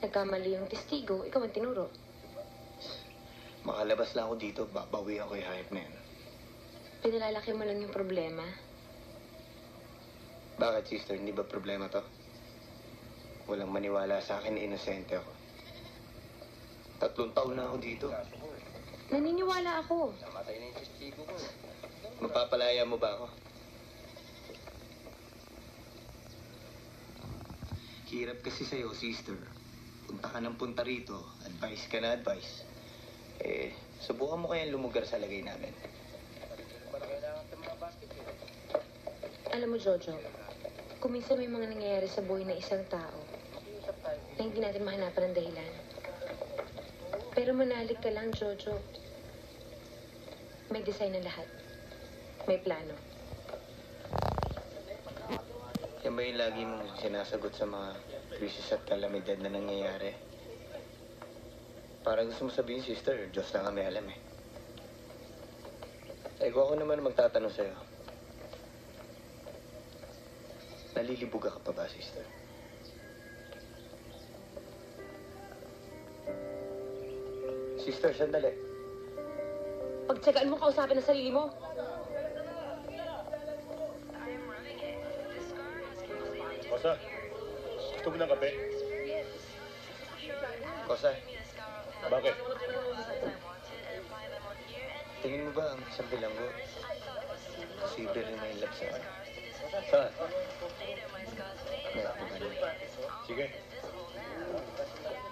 Nagkamali yung testigo, ikaw ang tinuro. Makalabas lang ako dito, babawi ako yung hype na yan. Pinalalaki mo lang yung problema. Bakit, sister? Hindi ba problema to? Walang maniwala sa akin, inosente ako. 3 taon na ako dito. Naniniwala ako. Namatay na yung testigo ko. Mapapalaya mo ba ako? Hirap kasi sa'yo, sister. Punta ka ng punta rito, advice ka na advice. Subukan mo kayang lumugar sa lagay namin. Alam mo, Jojo, kung minsan may mga nangyayari sa buhay ng isang tao na hindi natin mahanapan ng dahilan. Pero manalig ka lang, Jojo. May design na lahat. May plano. Yan ba yung lagi mong sinasagot sa mga krisis at kalamidad na nangyayari? Parang gusto mo sabihin, sister, Diyos lang ang may alam eh. Kung ako naman magtatanong sa'yo, nalilibuga ka pa ba, sister? Sister, sandali. Pagtsagaan mo kausapin ang sarili mo. Kosa, gusto mo ng kape? Kosa, Bakit? tingin mo ba ang isang bilanggo? Posible rin may love sa'yo. Saan? Meron ko ba niya? Sige.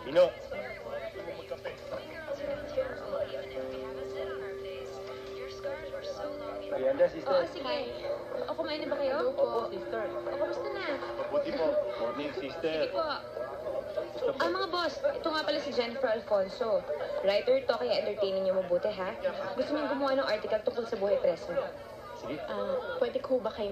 Pino! Ayanda, sister. Oo, sige. O, kumain na ba kayo? Opo, sister. O, kamusta na? Mabuti po. Morning, sister. Sige po. Mga boss, ito nga pala si Jennifer Alfonso. Writer to, kaya entertaining niyo mabuti, ha? Gusto niyo gumawa ng article tungkol sa buhay preso. Sige. Pwede ko ba kayo